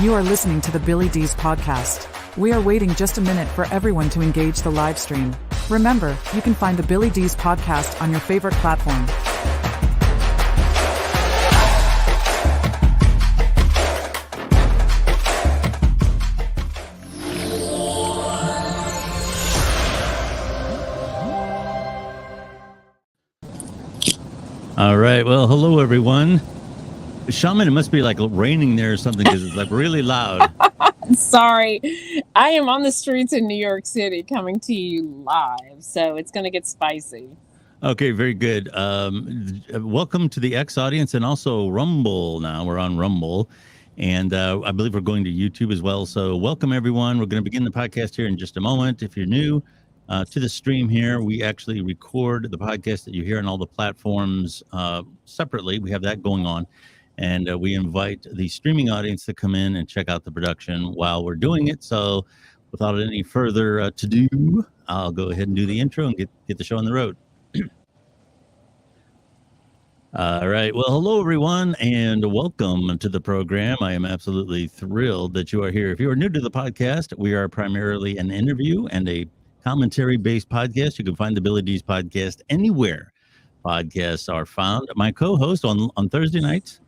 You are listening to the Billy Dees podcast. We are waiting just a minute for everyone to engage the live stream. Remember, you can find the Billy Dees podcast on your favorite platform. All right. Well, hello, everyone. Shaman, it must be like raining there or something because it's like really loud. Sorry. I am on the streets in New York City coming to you live, so it's going to get spicy. Okay, very good. Welcome to the X audience and also Rumble now. We're on Rumble. And I believe we're going to YouTube as well. So welcome, everyone. We're going to begin the podcast here in just a moment. If you're new to the stream here, we actually record the podcast that you hear on all the platforms separately. We have that going on. And we invite the streaming audience to come in and check out the production while we're doing it. So without any further to do, I'll go ahead and do the intro and get the show on the road. All right. Well, hello, everyone, and welcome to the program. I am absolutely thrilled that you are here. If you are new to the podcast, we are primarily an interview and a commentary-based podcast. You can find the Billy Dees podcast anywhere podcasts are found. My co-host on Thursday nights,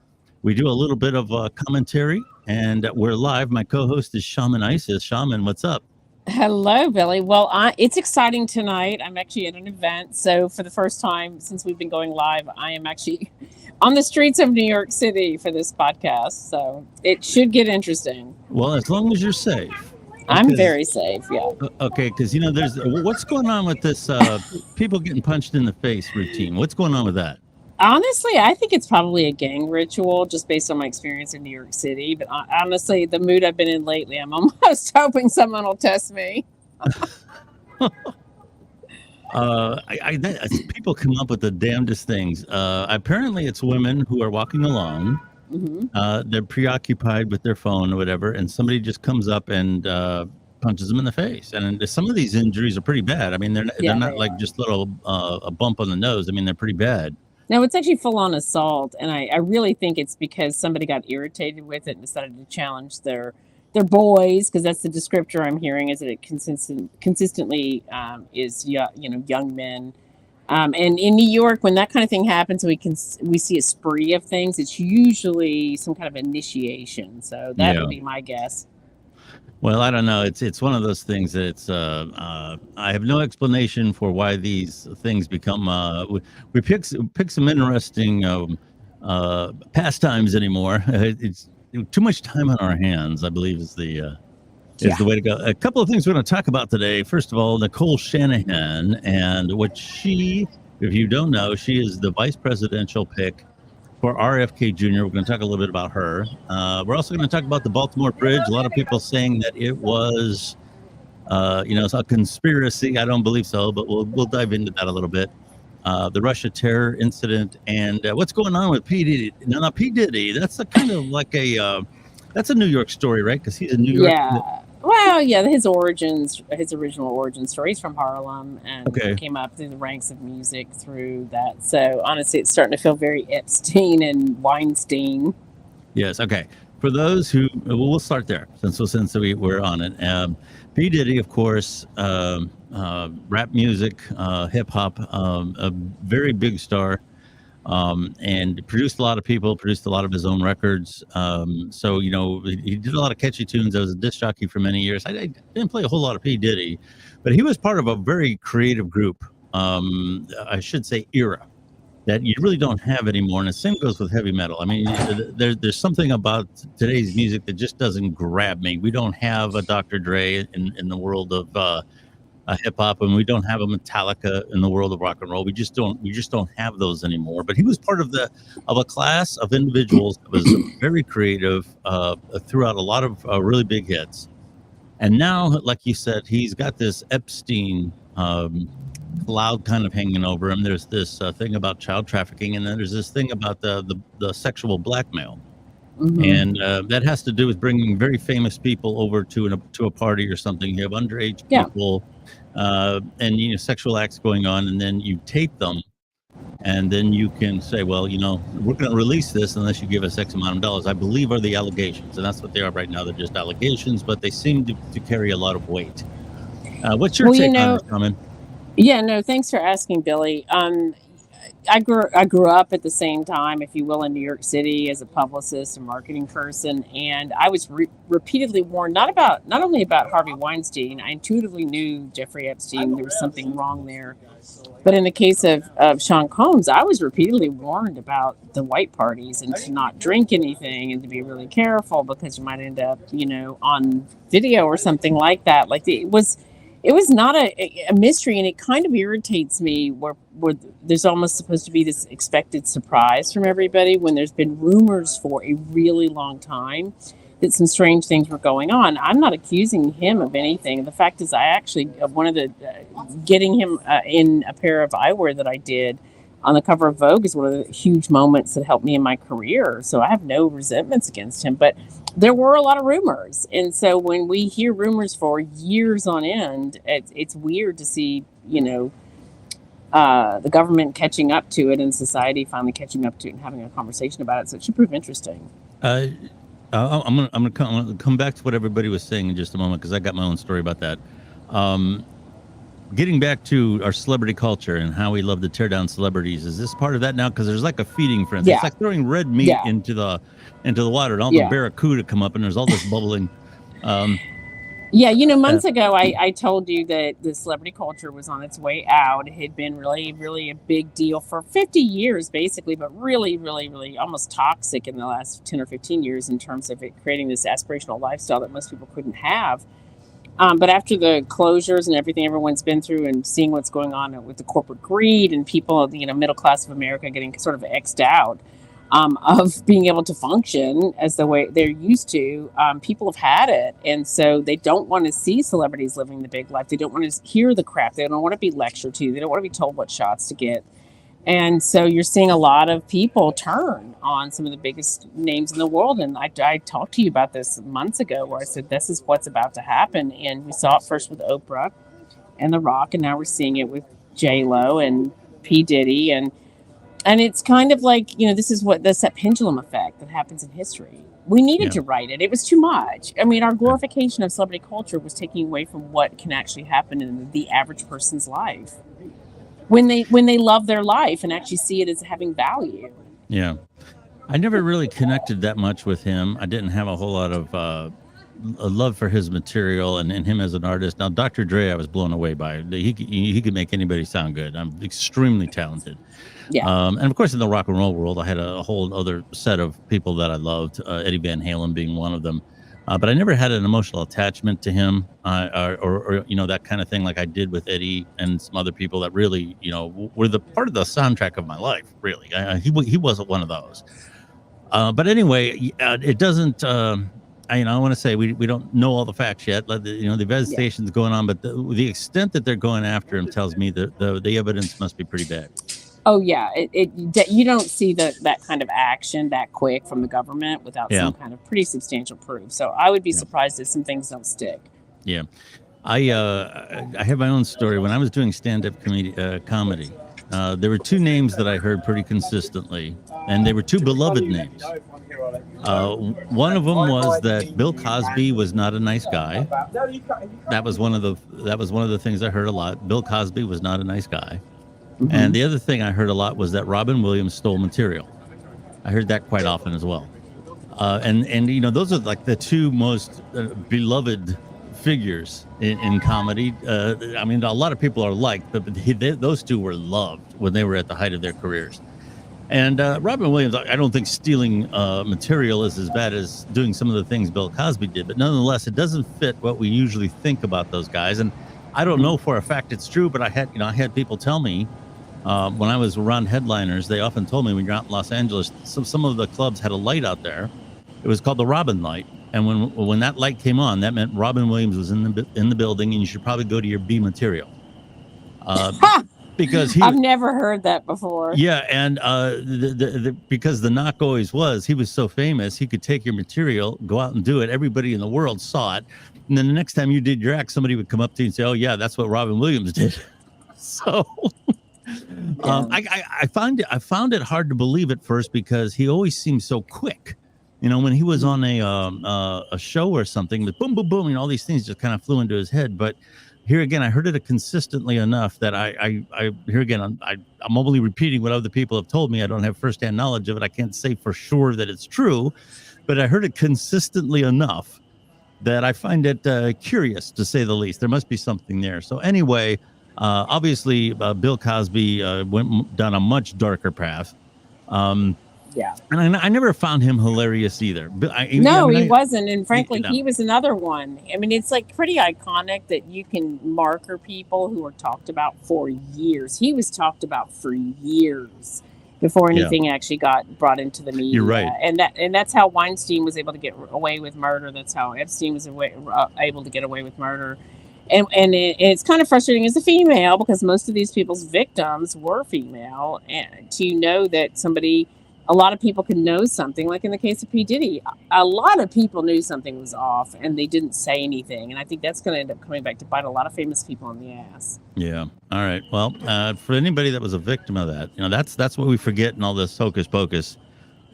we do a little bit of commentary, and we're live. My co-host is Shamanisis. Shaman, what's up? Hello, Billy. Well, it's exciting tonight. I'm actually at an event. So for the first time since we've been going live, I am actually on the streets of New York City for this podcast. So it should get interesting. Well, as long as you're safe. I'm very safe, yeah. Okay, because, there's what's going on with this people getting punched in the face routine? What's going on with that? Honestly, I think it's probably a gang ritual just based on my experience in New York City. But honestly, the mood I've been in lately, I'm almost hoping someone will test me. People come up with the damnedest things. Apparently, it's women who are walking along. Mm-hmm. They're preoccupied with their phone or whatever, and somebody just comes up and punches them in the face. And some of these injuries are pretty bad. I mean, they're not like just little a bump on the nose. I mean, they're pretty bad. No, it's actually full-on assault, and I really think it's because somebody got irritated with it and decided to challenge their boys, because that's the descriptor I'm hearing, is that it consistently is young men. And in New York, when that kind of thing happens, we see a spree of things. It's usually some kind of initiation, so that would be my guess. Well, I don't know. It's one of those things that I have no explanation for why these things become. We pick some interesting pastimes anymore. It's too much time on our hands, I believe, is the way to go. A couple of things we're going to talk about today. First of all, Nicole Shanahan, and what she, if you don't know, she is the vice presidential pick for RFKjr. We're going to talk a little bit about her. We're also going to talk about the Baltimore Bridge. A lot of people saying that it was, it's a conspiracy. I don't believe so, but we'll dive into that a little bit. The Russia terror incident and what's going on with P. Diddy. No, P. Diddy. That's a kind of like that's a New York story, right? Because he's a New York. Yeah. Well, yeah, his original origin story. He's from Harlem and came up through the ranks of music through that. So honestly, it's starting to feel very Epstein and Weinstein. Yes. Okay. For those who, we'll start there since we're on it. P. Diddy, of course, rap music, hip hop, a very big star. And produced a lot of people, produced a lot of his own records. So, he did a lot of catchy tunes. I was a disc jockey for many years. I didn't play a whole lot of P. Diddy, but he was part of a very creative group, I should say era, that you really don't have anymore. And the same goes with heavy metal. I mean, there's something about today's music that just doesn't grab me. We don't have a Dr. Dre in the world of hip hop, and we don't have a Metallica in the world of rock and roll. We just don't have those anymore. But he was part of a class of individuals that was very creative, throughout a lot of really big hits. And now, like you said, he's got this Epstein cloud kind of hanging over him. There's this thing about child trafficking, and then there's this thing about the sexual blackmail. Mm-hmm. And that has to do with bringing very famous people over to a party or something. You have underage people, and sexual acts going on, and then you tape them And then you can say, well, we're going to release this unless you give us X amount of dollars, I believe are the allegations. And that's what they are right now. They're just allegations, but they seem to carry a lot of weight. What's your Well, take on it, Shaman? yeah, no, thanks for asking, Billy. I grew up at the same time, if you will, in New York City as a publicist and marketing person, and I was repeatedly warned not only about Harvey Weinstein. I intuitively knew Jeffrey Epstein. There was something wrong there, but in the case of Sean Combs, I was repeatedly warned about the white parties and to not drink anything and to be really careful because you might end up, on video or something like that. Like it was not a mystery, and it kind of irritates me where there's almost supposed to be this expected surprise from everybody when there's been rumors for a really long time that some strange things were going on. I'm not accusing him of anything. The fact is, I actually, one of the, getting him in a pair of eyewear that I did on the cover of Vogue is one of the huge moments that helped me in my career. So I have no resentments against him, but there were a lot of rumors. And so when we hear rumors for years on end, it's weird to see, the government catching up to it and society finally catching up to it and having a conversation about it. So it should prove interesting. I'm gonna come back to what everybody was saying in just a moment because I got my own story about that. Getting back to our celebrity culture and how we love to tear down celebrities, is this part of that now? Because there's like a feeding frenzy. Yeah. It's like throwing red meat into the water and all the barracuda come up and there's all this bubbling. Months ago, I told you that the celebrity culture was on its way out. It had been really, really a big deal for 50 years, basically, but really, really, really almost toxic in the last 10 or 15 years in terms of it creating this aspirational lifestyle that most people couldn't have. But after the closures and everything everyone's been through and seeing what's going on with the corporate greed and people, middle class of America getting sort of X'd out of being able to function as the way they're used to, people have had it. And so they don't want to see celebrities living the big life. They don't want to hear the crap. They don't want to be lectured to. They don't want to be told what shots to get. And so you're seeing a lot of people turn on some of the biggest names in the world. And I talked to you about this months ago where I said, this is what's about to happen. And we saw it first with Oprah and The Rock. And now we're seeing it with J-Lo and P. Diddy. And it's kind of like, this is that pendulum effect that happens in history. We needed to write it. It was too much. I mean, our glorification of celebrity culture was taking away from what can actually happen in the average person's life. When they love their life and actually see it as having value. Yeah. I never really connected that much with him. I didn't have a whole lot of a love for his material and him as an artist. Now, Dr. Dre, I was blown away by. He could make anybody sound good. I'm extremely talented. Yeah. And of course, in the rock and roll world, I had a whole other set of people that I loved, Eddie Van Halen being one of them. But I never had an emotional attachment to him or that kind of thing like I did with Eddie and some other people that really, were the part of the soundtrack of my life, really. He wasn't one of those. But anyway, it doesn't, I want to say we don't know all the facts yet. The investigation's going on, but the extent that they're going after him tells me that the evidence must be pretty bad. Oh, yeah. You don't see that kind of action that quick from the government without some kind of pretty substantial proof. So I would be surprised if some things don't stick. Yeah. I have my own story. When I was doing stand-up comedy, there were two names that I heard pretty consistently, and they were two beloved names. One of them was that Bill Cosby was not a nice guy. That was one of the things I heard a lot. Bill Cosby was not a nice guy. Mm-hmm. And the other thing I heard a lot was that Robin Williams stole material. I heard that quite often as well. And those are like the two most beloved figures in comedy. I mean, a lot of people are liked, but those two were loved when they were at the height of their careers. And Robin Williams, I don't think stealing material is as bad as doing some of the things Bill Cosby did, but nonetheless, it doesn't fit what we usually think about those guys. And I don't know for a fact it's true, but I had people tell me when I was around headliners, they often told me when you're out in Los Angeles, some of the clubs had a light out there. It was called the Robin light. And when that light came on, that meant Robin Williams was in the building, and you should probably go to your B material. Because I've never heard that before. Yeah, and because the knock always was he was so famous, he could take your material, go out and do it. Everybody in the world saw it, and then the next time you did your act, somebody would come up to you and say, "Oh yeah, that's what Robin Williams did." So, Yeah. I found it hard to believe at first because he always seemed so quick. You know, when he was on a show or something, with boom, boom, boom, and all these things just kind of flew into his head. But here again, I heard it consistently enough that I here again, I'm only repeating what other people have told me. I don't have firsthand knowledge of it. I can't say for sure that it's true, but I heard it consistently enough that I find it curious, to say the least. There must be something there. So anyway, obviously, Bill Cosby went down a much darker path. Yeah. And I never found him hilarious either. But He wasn't. And frankly, he was another one. I mean, it's like pretty iconic that you can marker people who are talked about for years. He was talked about for years before anything actually got brought into the media. You're right. And that's how Weinstein was able to get away with murder. That's how Epstein was able to get away with murder. And it's kind of frustrating as a female, because most of these people's victims were female, and to know that a lot of people can know something, like in the case of P. Diddy, a lot of people knew something was off and they didn't say anything. And I think that's going to end up coming back to bite a lot of famous people in the ass. Yeah. All right. Well, for anybody that was a victim of that, that's what we forget in all this hocus pocus.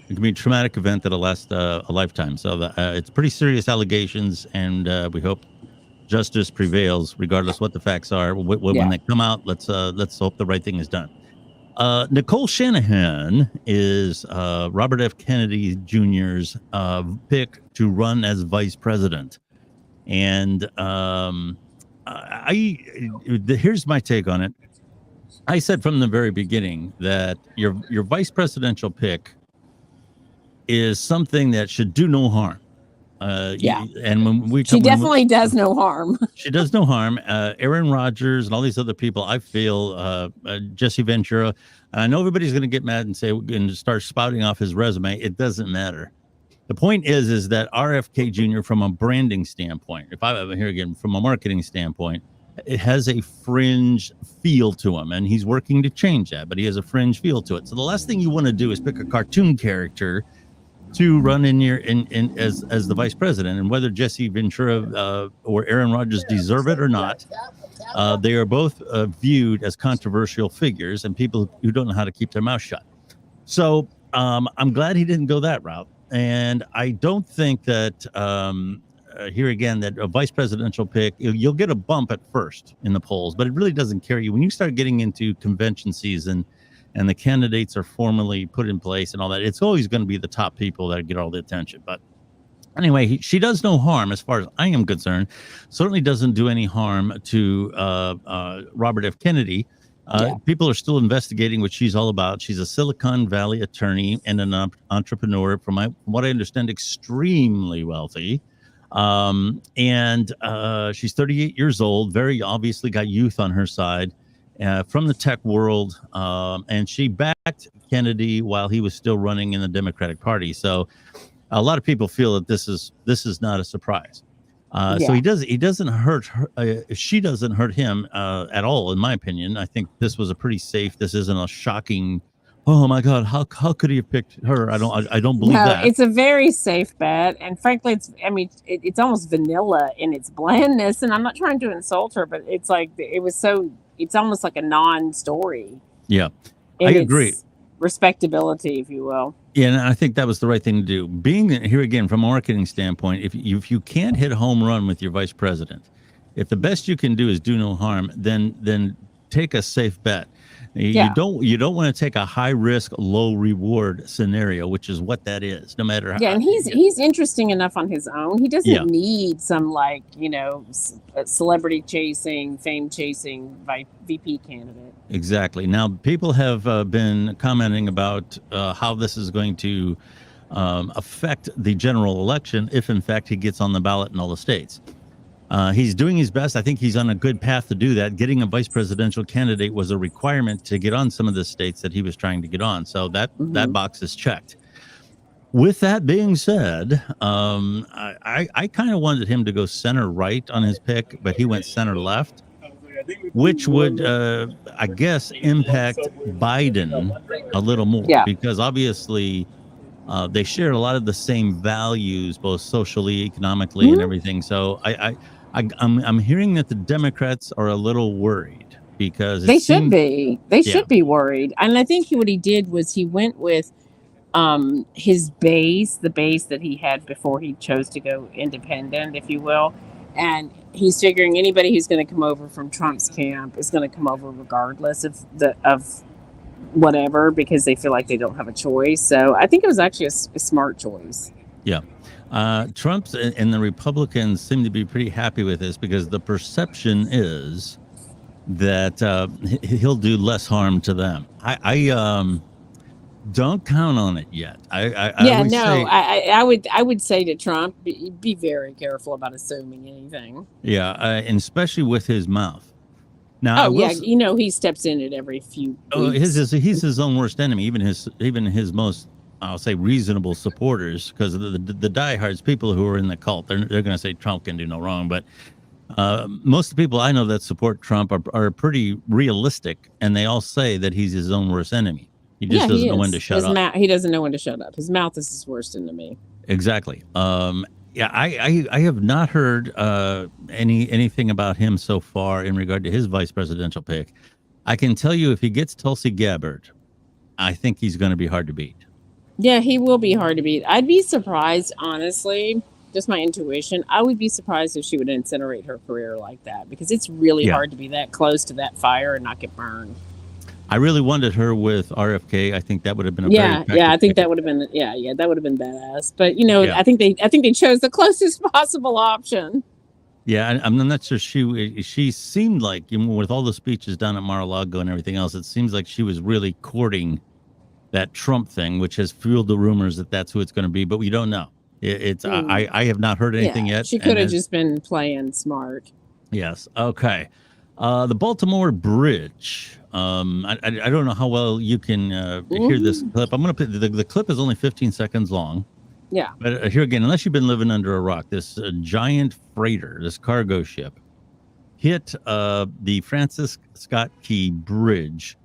It can be a traumatic event that'll last a lifetime. So it's pretty serious allegations, and we hope justice prevails, regardless what the facts are. When they come out, let's hope the right thing is done. Nicole Shanahan is Robert F. Kennedy Jr.'s pick to run as vice president. And here's my take on it. I said from the very beginning that your vice presidential pick is something that should do no harm. And when she definitely does no harm. She does no harm. Aaron Rodgers and all these other people, I feel, Jesse Ventura. I know everybody's going to get mad and start spouting off his resume. It doesn't matter. The point is that RFKjr, from a branding standpoint, if I'm here again, from a marketing standpoint, it has a fringe feel to him, and he's working to change that, but he has a fringe feel to it. So the last thing you want to do is pick a cartoon character to run as the vice president, and whether Jesse Ventura or Aaron Rodgers deserve it or not, they are both viewed as controversial figures and people who don't know how to keep their mouth shut. So I'm glad he didn't go that route, and I don't think that here again that a vice presidential pick, you'll get a bump at first in the polls, but it really doesn't carry you when you start getting into convention season and the candidates are formally put in place and all that. It's always going to be the top people that get all the attention. But anyway, she does no harm as far as I am concerned. Certainly doesn't do any harm to Robert F. Kennedy. People are still investigating what she's all about. She's a Silicon Valley attorney and an entrepreneur, from what I understand, extremely wealthy. And she's 38 years old, very obviously got youth on her side. From the tech world, and she backed Kennedy while he was still running in the Democratic Party. So a lot of people feel that this is not a surprise. So he doesn't hurt her. She doesn't hurt him at all, in my opinion. I think this was a pretty safe. This isn't a shocking. Oh my God! How could he have picked her? I don't believe that. It's a very safe bet, and frankly, it's almost vanilla in its blandness. And I'm not trying to insult her, but it's like it's almost like a non-story. Yeah, I agree. Respectability, if you will. Yeah, and I think that was the right thing to do. Being here again from a marketing standpoint, if you can't hit a home run with your vice president, if the best you can do is do no harm, then take a safe bet. You don't want to take a high risk, low reward scenario, which is what that is. No matter how. Yeah, and he's interesting enough on his own. He doesn't need some celebrity chasing, fame chasing VP candidate. Exactly. Now, people have been commenting about how this is going to affect the general election if, in fact, he gets on the ballot in all the states. He's doing his best. I think he's on a good path to do that. Getting a vice presidential candidate was a requirement to get on some of the states that he was trying to get on. So that box is checked. With that being said, I kind of wanted him to go center right on his pick, but he went center left, which would, I guess, impact Biden a little more because obviously they share a lot of the same values, both socially, economically, and everything. So I'm hearing that the Democrats are a little worried. because it They should seemed, be. They yeah, should be worried. And I think what he did was he went with his base, the base that he had before he chose to go independent, if you will. And he's figuring anybody who's going to come over from Trump's camp is going to come over regardless of whatever, because they feel like they don't have a choice. So I think it was actually a smart choice. yeah. Trump's and the Republicans seem to be pretty happy with this because the perception is that he'll do less harm to them. I don't count on it yet. I would say to Trump, be very careful about assuming anything. Yeah, and especially with his mouth. Now, he steps in it every few weeks. He's his own worst enemy. Even his most, I'll say, reasonable supporters, because the diehards, people who are in the cult, they're going to say Trump can do no wrong. But most of the people I know that support Trump are pretty realistic, and they all say that he's his own worst enemy. He just doesn't know when to shut up. He doesn't know when to shut up. His mouth is his worst enemy. Exactly. I have not heard anything about him so far in regard to his vice presidential pick. I can tell you if he gets Tulsi Gabbard, I think he's going to be hard to beat. Yeah, he will be hard to beat. I'd be surprised, honestly, just my intuition. I would be surprised if she would incinerate her career like that, because it's really hard to be that close to that fire and not get burned. I really wanted her with RFK. I think that would have been I think that would have been that would have been badass. But I think they chose the closest possible option. Yeah, I'm not sure she seemed like, with all the speeches down at Mar-a-Lago and everything else, it seems like she was really courting that Trump thing, which has fueled the rumors that that's who it's going to be. But we don't know. I have not heard anything yet. She could have just been playing smart. Yes. Okay. The Baltimore Bridge. I don't know how well you can hear this clip. I'm going to put the clip is only 15 seconds long. Yeah. But here again, unless you've been living under a rock, this giant freighter, this cargo ship, hit the Francis Scott Key Bridge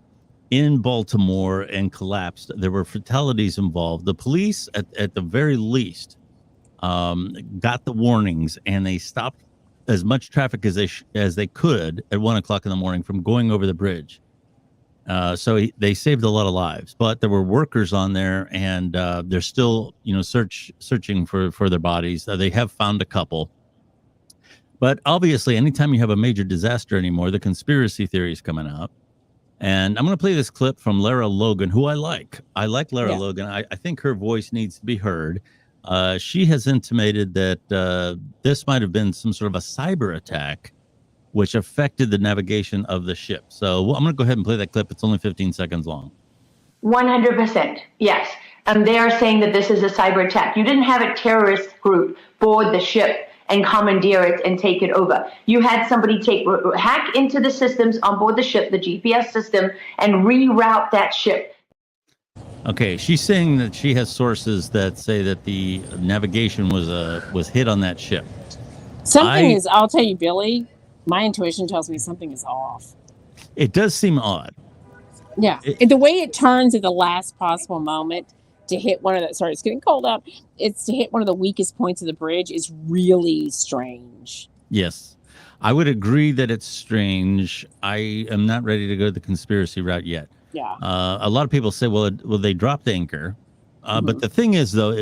in Baltimore and collapsed. There were fatalities involved. The police, at the very least, got the warnings, and they stopped as much traffic as they could at 1 o'clock in the morning from going over the bridge. So they saved a lot of lives, but there were workers on there, and they're still, searching for their bodies. They have found a couple, but obviously, anytime you have a major disaster anymore, the conspiracy theory is coming out. And I'm going to play this clip from Lara Logan, who I like. I like Lara Logan. I think her voice needs to be heard. She has intimated that this might have been some sort of a cyber attack, which affected the navigation of the ship. So I'm going to go ahead and play that clip. It's only 15 seconds long. 100%. Yes. They are saying that this is a cyber attack. You didn't have a terrorist group board the ship and commandeer it and take it over. You had somebody hack into the systems on board the ship, the GPS system, and reroute that ship. Okay, she's saying that she has sources that say that the navigation was hit on that ship. I'll tell you, Billy, my intuition tells me something is off. It does seem odd. Yeah. The way it turns at the last possible moment to hit it's getting cold out. It's to hit one of the weakest points of the bridge is really strange. Yes. I would agree that it's strange. I am not ready to go the conspiracy route yet. Yeah. A lot of people say, well, they dropped anchor. But the thing is, though,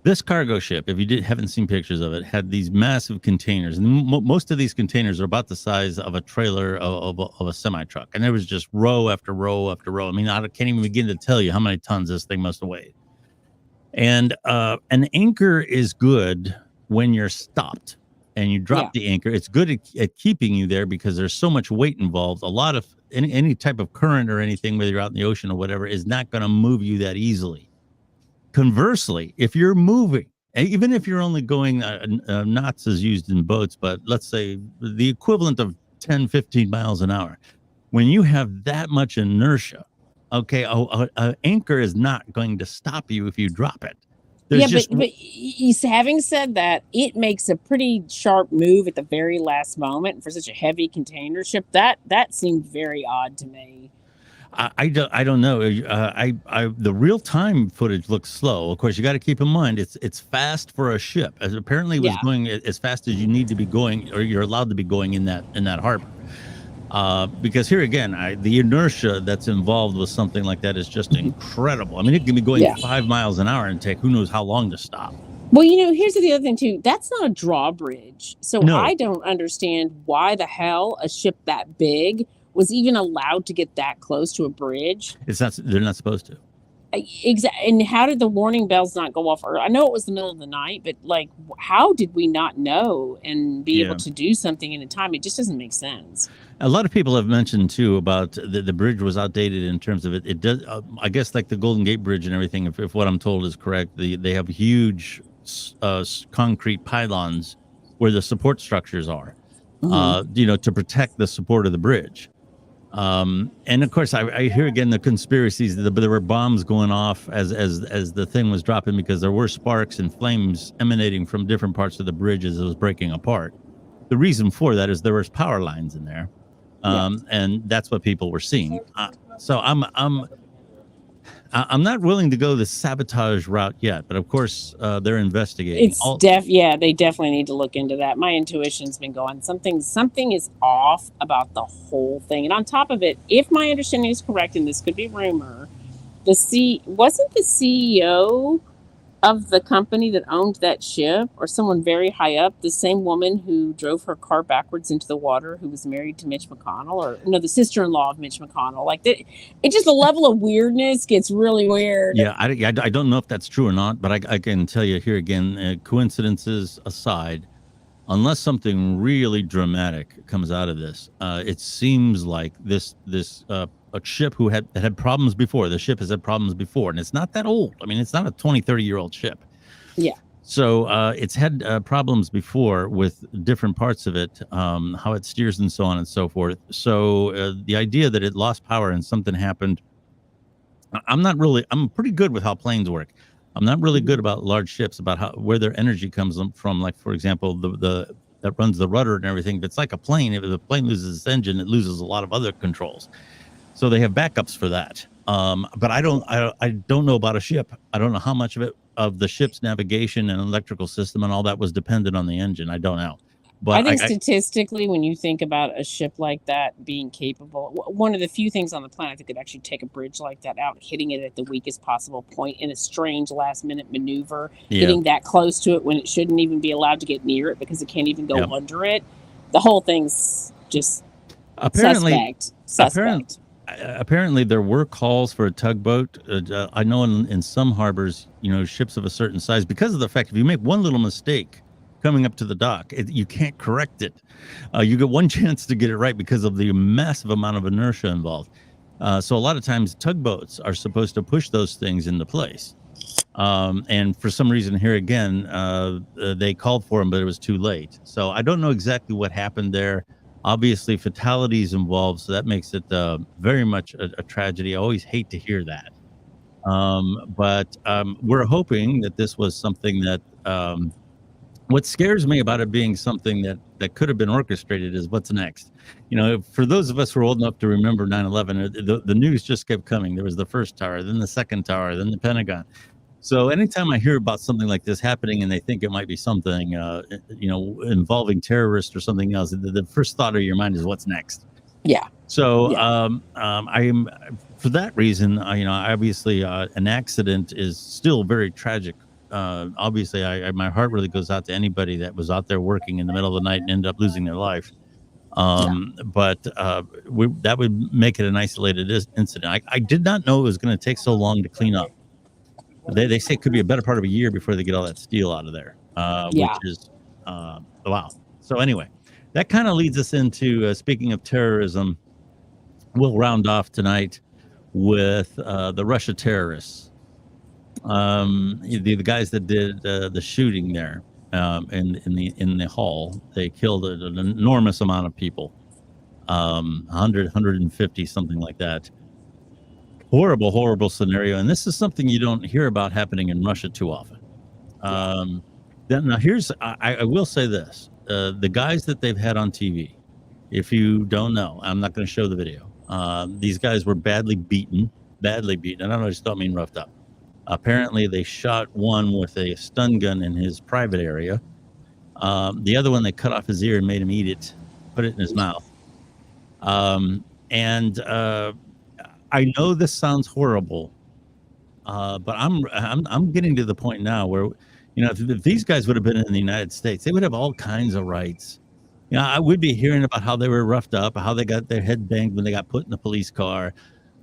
this cargo ship, if you haven't seen pictures of it, had these massive containers. And most of these containers are about the size of a trailer of a semi-truck. And there was just row after row after row. I mean, I can't even begin to tell you how many tons this thing must have weighed. And an anchor is good when you're stopped and you drop the anchor. It's good at keeping you there because there's so much weight involved. A lot of any type of current or anything, whether you're out in the ocean or whatever, is not going to move you that easily. Conversely, if you're moving, even if you're only going knots is used in boats, but let's say the equivalent of 10, 15 miles an hour, when you have that much inertia, okay, an anchor is not going to stop you if you drop it. But having said that, it makes a pretty sharp move at the very last moment for such a heavy container ship. That seemed very odd to me. I don't know. The real time footage looks slow. Of course, you got to keep in mind it's fast for a ship. As apparently it was going as fast as you need to be going, or you're allowed to be going in that harbor. Because here again, the inertia that's involved with something like that is just incredible. I mean, it can be going 5 miles an hour and take who knows how long to stop. Well, here's the other thing too. That's not a drawbridge. So No. I don't understand why the hell a ship that big was even allowed to get that close to a bridge. They're not supposed to. Exactly. And how did the warning bells not go off early? I know it was the middle of the night, but like, how did we not know and be able to do something in a time? It just doesn't make sense. A lot of people have mentioned too about the bridge was outdated in terms of it. It does, I guess, like the Golden Gate Bridge and everything. If what I'm told is correct, they have huge concrete pylons where the support structures are, to protect the support of the bridge. And of course, I hear again the conspiracies that there were bombs going off as the thing was dropping because there were sparks and flames emanating from different parts of the bridge as it was breaking apart. The reason for that is there was power lines in there, and that's what people were seeing. So I'm not willing to go the sabotage route yet, but of course they're investigating. They definitely need to look into that. My intuition's been going, something is off about the whole thing. And on top of it, if my understanding is correct, and this could be rumor, wasn't the CEO of the company that owned that ship, or someone very high up, the same woman who drove her car backwards into the water, who was married to Mitch McConnell, or no, the sister-in-law of Mitch McConnell. Like it just, the level of weirdness gets really weird. Yeah, I don't know if that's true or not, but I can tell you here again, coincidences aside, unless something really dramatic comes out of this, it seems like this a ship who had problems before. The ship has had problems before, and it's not that old. I mean, it's not a 20-30-year-old ship. Yeah. So it's had problems before with different parts of it, how it steers and so on and so forth. So the idea that it lost power and something happened, I'm pretty good with how planes work. I'm not really good about large ships, about where their energy comes from. Like, for example, the that runs the rudder and everything. If it's like a plane, if the plane loses its engine, it loses a lot of other controls. So they have backups for that. But I don't know about a ship. I don't know how much of the ship's navigation and electrical system and all that was dependent on the engine. I don't know. But I think statistically, when you think about a ship like that being capable, one of the few things on the planet that could actually take a bridge like that out, hitting it at the weakest possible point in a strange last-minute maneuver, getting that close to it when it shouldn't even be allowed to get near it because it can't even go under it. The whole thing's just suspect. Apparently, there were calls for a tugboat. I know in some harbors, ships of a certain size, because of the fact if you make one little mistake coming up to the dock, you can't correct it. You get one chance to get it right because of the massive amount of inertia involved. So a lot of times tugboats are supposed to push those things into place. And for some reason here again, they called for them, but it was too late. So I don't know exactly what happened there. Obviously, fatalities involved, so that makes it very much a tragedy. I always hate to hear that. But we're hoping that this was something that... what scares me about it being something that could have been orchestrated is what's next. For those of us who are old enough to remember 9/11, the news just kept coming. There was the first tower, then the second tower, then the Pentagon. So anytime I hear about something like this happening and they think it might be something, involving terrorists or something else, the first thought of your mind is what's next. Yeah. So I am, for that reason, obviously an accident is still very tragic. Obviously, my heart really goes out to anybody that was out there working in the middle of the night and ended up losing their life. But that would make it an isolated incident. I did not know it was going to take so long to clean up. They say it could be a better part of a year before they get all that steel out of there, which is wow. So anyway, that kind of leads us into, speaking of terrorism, we'll round off tonight with the Russia terrorists. The guys that did the shooting there in the hall, they killed an enormous amount of people, 100, 150, something like that. Horrible scenario. And this is something you don't hear about happening in Russia too often. Now here's, I will say this, the guys that they've had on TV, if you don't know, I'm not going to show the video. These guys were badly beaten. And I don't just don't mean roughed up. Apparently they shot one with a stun gun in his private area. The other one, they cut off his ear and made him eat it, put it in his mouth. And I know this sounds horrible, but I'm getting to the point now where, if these guys would have been in the United States, they would have all kinds of rights. I would be hearing about how they were roughed up, how they got their head banged when they got put in the police car.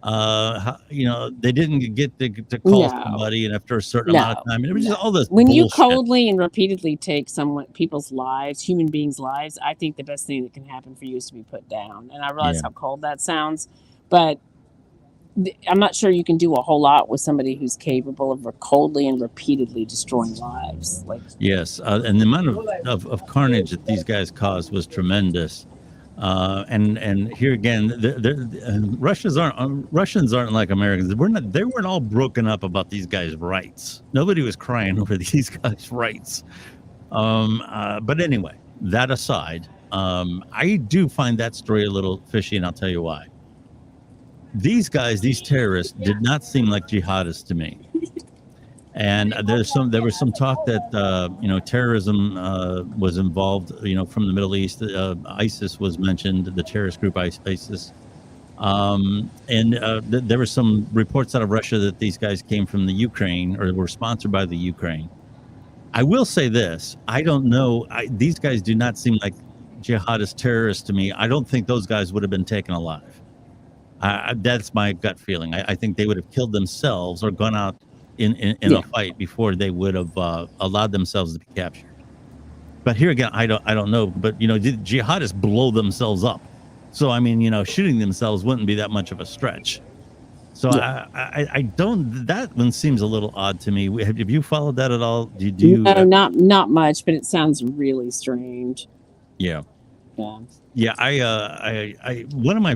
They didn't get to call somebody, and after a certain amount of time, it was just all this when bullshit. you coldly and repeatedly take people's lives, human beings' lives, I think the best thing that can happen for you is to be put down. And I realize how cold that sounds, but I'm not sure you can do a whole lot with somebody who's capable of coldly and repeatedly destroying lives. Yes, and the amount of carnage that these guys caused was tremendous. And here again, Russians aren't like Americans. They weren't all broken up about these guys' rights. Nobody was crying over these guys' rights. But anyway, that aside, I do find that story a little fishy, and I'll tell you why. These guys, these terrorists, did not seem like jihadists to me. And there was some talk that terrorism was involved, from the Middle East. ISIS was mentioned, the terrorist group ISIS. There were some reports out of Russia that these guys came from the Ukraine or were sponsored by the Ukraine. I will say this: I don't know. These guys do not seem like jihadist terrorists to me. I don't think those guys would have been taken alive. That's my gut feeling. I think they would have killed themselves or gone out in a fight before they would have allowed themselves to be captured. But here again, I don't know. But jihadists blow themselves up, so I mean, shooting themselves wouldn't be that much of a stretch. So I don't. That one seems a little odd to me. Have you followed that at all? Do you? No, not much, but it sounds really strange. Yeah. Yeah. I one of my.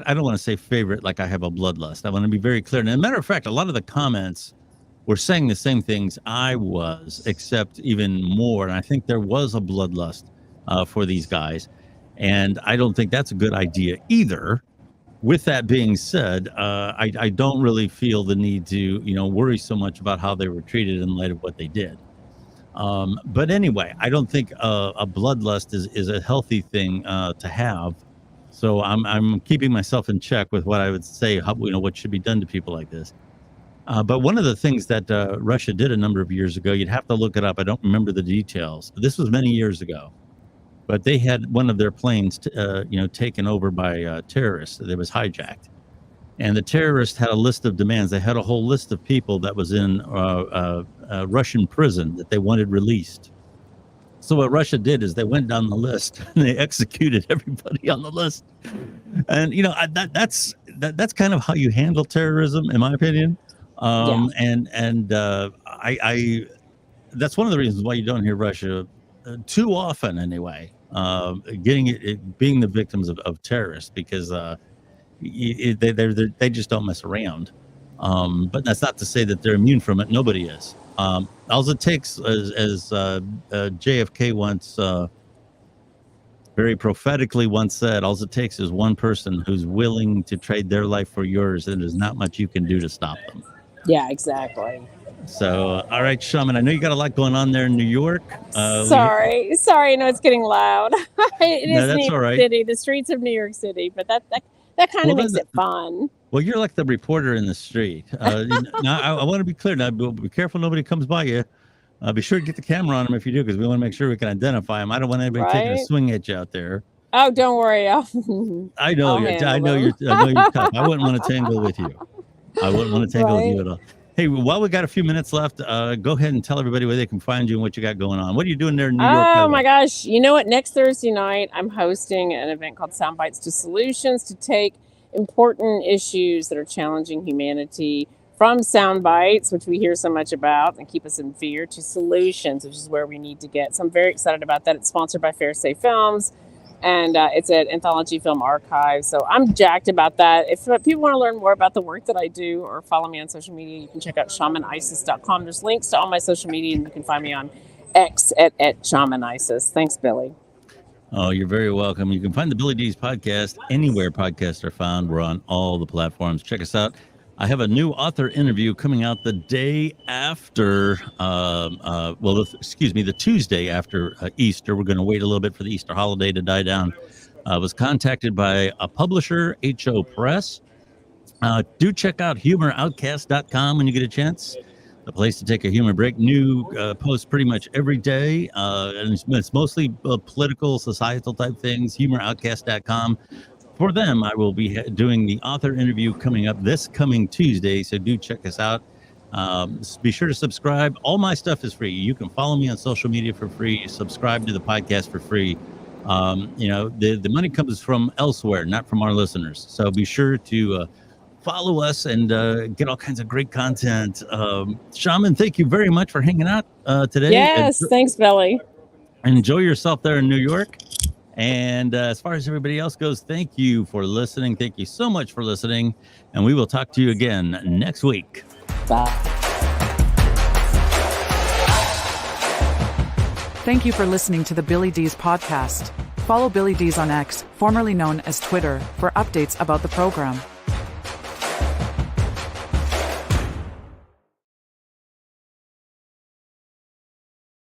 I don't want to say favorite, like I have a bloodlust. I want to be very clear. And as a matter of fact, a lot of the comments were saying the same things I was, except even more. And I think there was a bloodlust for these guys. And I don't think that's a good idea either. With that being said, I don't really feel the need to, worry so much about how they were treated in light of what they did. But anyway, I don't think a bloodlust is a healthy thing to have. So I'm keeping myself in check with what I would say, what should be done to people like this. But one of the things that Russia did a number of years ago, you'd have to look it up. I don't remember the details. This was many years ago. But they had one of their planes, taken over by terrorists. That was hijacked. And the terrorists had a list of demands. They had a whole list of people that was in a Russian prison that they wanted released. So what Russia did is they went down the list and they executed everybody on the list. And that's kind of how you handle terrorism, in my opinion. And I that's one of the reasons why you don't hear Russia too often, anyway, being the victims of terrorists, because they just don't mess around. But that's not to say that they're immune from it. Nobody is. All it takes, as JFK once very prophetically once said, all it takes is one person who's willing to trade their life for yours, and there's not much you can do to stop them. Yeah, exactly. So, all right, Shaman, I know you got a lot going on there in New York. Sorry, I know it's getting loud. It is New York right. City, the streets of New York City, but that kind of makes it fun. Well, you're like the reporter in the street. Now, I want to be clear. Now, be careful nobody comes by you. Be sure to get the camera on them if you do, because we want to make sure we can identify them. I don't want anybody taking a swing at you out there. Oh, don't worry. I know you're tough. I wouldn't want to tangle with you. I wouldn't want to tangle with you at all. Hey, while we got a few minutes left, go ahead and tell everybody where they can find you and what you got going on. What are you doing there in New York? Oh my gosh. You know what? Next Thursday night, I'm hosting an event called Soundbites to Solutions to take important issues that are challenging humanity from sound bites, which we hear so much about and keep us in fear, to solutions, which is where we need to get. So I'm very excited about that. It's sponsored by Fair Safe Films, and it's at Anthology Film Archive. So I'm jacked about that. If people want to learn more about the work that I do or follow me on social media, you can check out Shamanisis.com. There's links to all my social media, and you can find me on X at Shamanisis. Thanks, Billy. Oh, you're very welcome. You can find the Billy Dees podcast anywhere podcasts are found. We're on all the platforms. Check us out. I have a new author interview coming out the day after, the Tuesday after Easter. We're going to wait a little bit for the Easter holiday to die down. Was contacted by a publisher, HO Press. Do check out humoroutcast.com when you get a chance. The place to take a humor break. New posts pretty much every day. And it's mostly political, societal type things. Humoroutcast.com. For them, I will be doing the author interview coming up this coming Tuesday. So do check us out. Be sure to subscribe. All my stuff is free. You can follow me on social media for free. Subscribe to the podcast for free. The money comes from elsewhere, not from our listeners. So be sure to follow us and get all kinds of great content. Shaman, thank you very much for hanging out today. Yes, thanks, Belly. Enjoy yourself there in New York. And as far as everybody else goes, thank you for listening. Thank you so much for listening. And we will talk to you again next week. Bye. Thank you for listening to the Billy Dees podcast. Follow Billy Dees on X, formerly known as Twitter, for updates about the program.